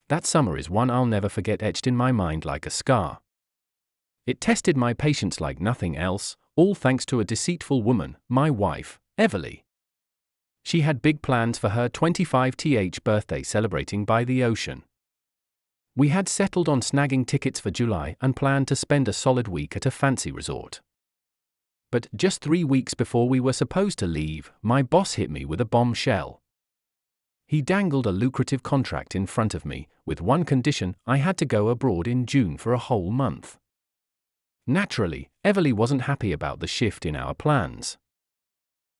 That summer is one I'll never forget, etched in my mind like a scar. It tested my patience like nothing else, all thanks to a deceitful woman, my wife, Everly. She had big plans for her 25th birthday celebrating by the ocean. We had settled on snagging tickets for July and planned to spend a solid week at a fancy resort. But just 3 weeks before we were supposed to leave, my boss hit me with a bombshell. He dangled a lucrative contract in front of me, with one condition: I had to go abroad in June for a whole month. Naturally, Everly wasn't happy about the shift in our plans.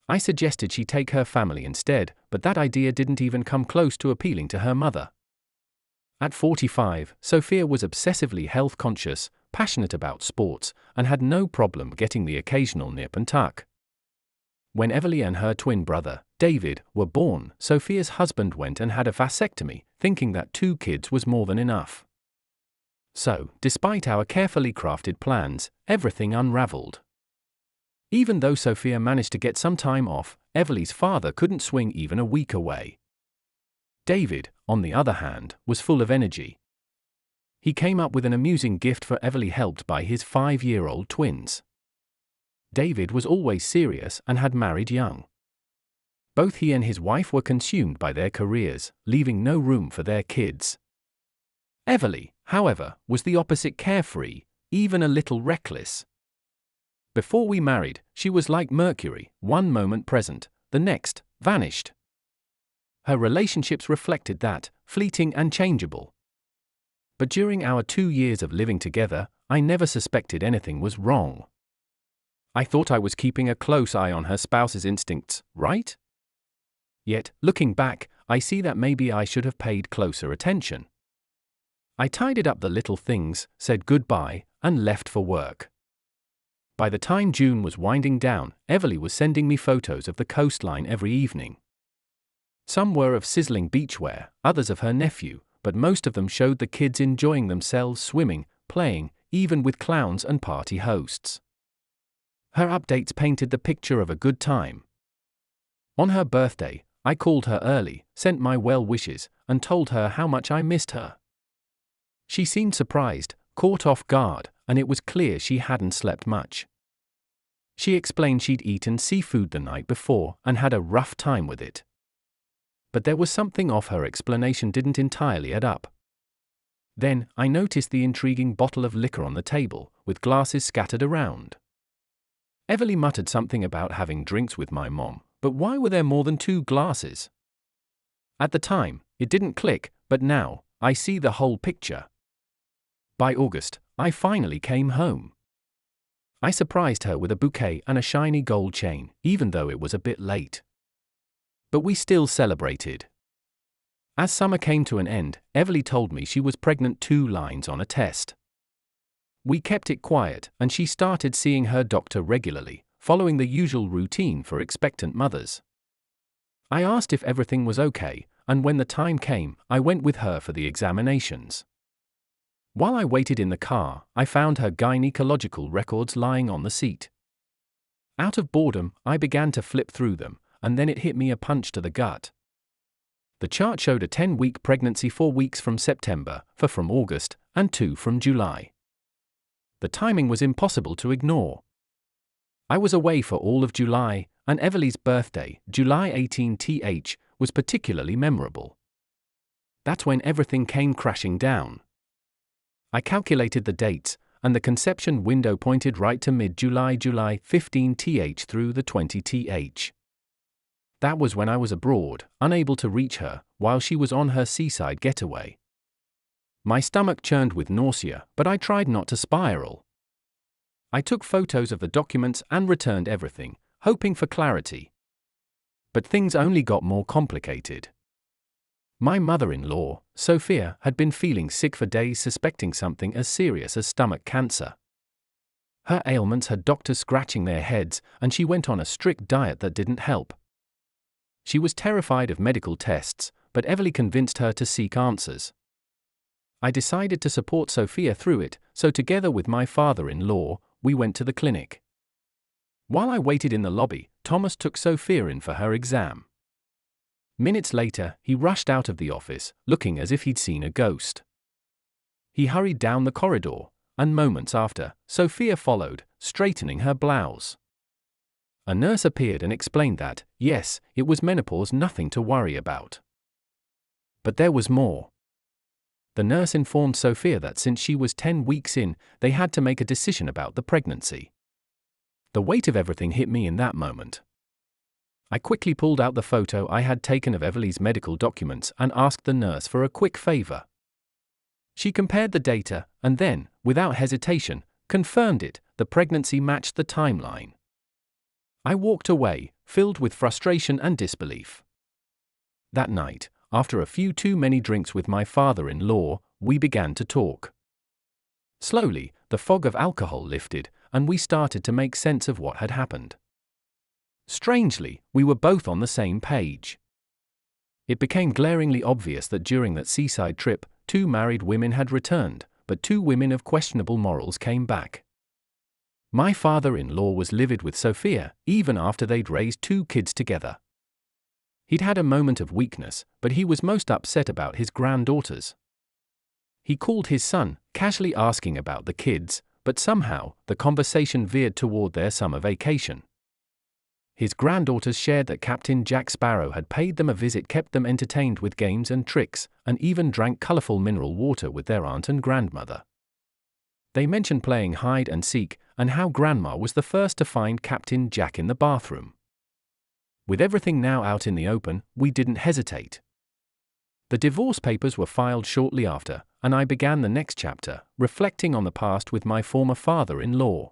I suggested she take her family instead, but that idea didn't even come close to appealing to her mother. At 45, Sophia was obsessively health conscious, passionate about sports, and had no problem getting the occasional nip and tuck. When Everly and her twin brother, David, were born, Sophia's husband went and had a vasectomy, thinking that 2 kids was more than enough. So, despite our carefully crafted plans, everything unraveled. Even though Sophia managed to get some time off, Everly's father couldn't swing even a week away. David, on the other hand, was full of energy. He came up with an amusing gift for Everly, helped by his 5-year-old twins. David was always serious and had married young. Both he and his wife were consumed by their careers, leaving no room for their kids. Everly, however, was the opposite: carefree, even a little reckless. Before we married, she was like Mercury, one moment present, the next, vanished. Her relationships reflected that, fleeting and changeable. But during our 2 years of living together, I never suspected anything was wrong. I thought I was keeping a close eye on her spouse's instincts, right? Yet, looking back, I see that maybe I should have paid closer attention. I tidied up the little things, said goodbye, and left for work. By the time June was winding down, Everly was sending me photos of the coastline every evening. Some were of sizzling beachwear, others of her nephew, but most of them showed the kids enjoying themselves, swimming, playing, even with clowns and party hosts. Her updates painted the picture of a good time. On her birthday, I called her early, sent my well wishes, and told her how much I missed her. She seemed surprised, caught off guard, and it was clear she hadn't slept much. She explained she'd eaten seafood the night before and had a rough time with it. But there was something off. Her explanation didn't entirely add up. Then, I noticed the intriguing bottle of liquor on the table, with glasses scattered around. Everly muttered something about having drinks with my mom, but why were there more than 2 glasses? At the time, it didn't click, but now, I see the whole picture. By August, I finally came home. I surprised her with a bouquet and a shiny gold chain, even though it was a bit late. But we still celebrated. As summer came to an end, Everly told me she was pregnant 2 lines on a test. We kept it quiet, and she started seeing her doctor regularly, following the usual routine for expectant mothers. I asked if everything was okay, and when the time came, I went with her for the examinations. While I waited in the car, I found her gynecological records lying on the seat. Out of boredom, I began to flip through them, and then it hit me: a punch to the gut. The chart showed a 10-week pregnancy, 4 weeks from September, 4 from August, and 2 from July. The timing was impossible to ignore. I was away for all of July, and Everly's birthday, July 18th, was particularly memorable. That's when everything came crashing down. I calculated the dates, and the conception window pointed right to mid-July, July 15th through the 20th. That was when I was abroad, unable to reach her, while she was on her seaside getaway. My stomach churned with nausea, but I tried not to spiral. I took photos of the documents and returned everything, hoping for clarity. But things only got more complicated. My mother-in-law, Sophia, had been feeling sick for days, suspecting something as serious as stomach cancer. Her ailments had doctors scratching their heads, and she went on a strict diet that didn't help. She was terrified of medical tests, but Everly convinced her to seek answers. I decided to support Sophia through it, so together with my father-in-law, we went to the clinic. While I waited in the lobby, Thomas took Sophia in for her exam. Minutes later, he rushed out of the office, looking as if he'd seen a ghost. He hurried down the corridor, and moments after, Sophia followed, straightening her blouse. A nurse appeared and explained that, yes, it was menopause, nothing to worry about. But there was more. The nurse informed Sophia that since she was 10 weeks in, they had to make a decision about the pregnancy. The weight of everything hit me in that moment. I quickly pulled out the photo I had taken of Everly's medical documents and asked the nurse for a quick favor. She compared the data and then, without hesitation, confirmed it. The pregnancy matched the timeline. I walked away, filled with frustration and disbelief. That night, after a few too many drinks with my father-in-law, we began to talk. Slowly, the fog of alcohol lifted, and we started to make sense of what had happened. Strangely, we were both on the same page. It became glaringly obvious that during that seaside trip, 2 married women had returned, but 2 women of questionable morals came back. My father-in-law was livid with Sophia, even after they'd raised 2 kids together. He'd had a moment of weakness, but he was most upset about his granddaughters. He called his son, casually asking about the kids, but somehow, the conversation veered toward their summer vacation. His granddaughters shared that Captain Jack Sparrow had paid them a visit, kept them entertained with games and tricks, and even drank colorful mineral water with their aunt and grandmother. They mentioned playing hide and seek, and how Grandma was the first to find Captain Jack in the bathroom. With everything now out in the open, we didn't hesitate. The divorce papers were filed shortly after, and I began the next chapter, reflecting on the past with my former father-in-law.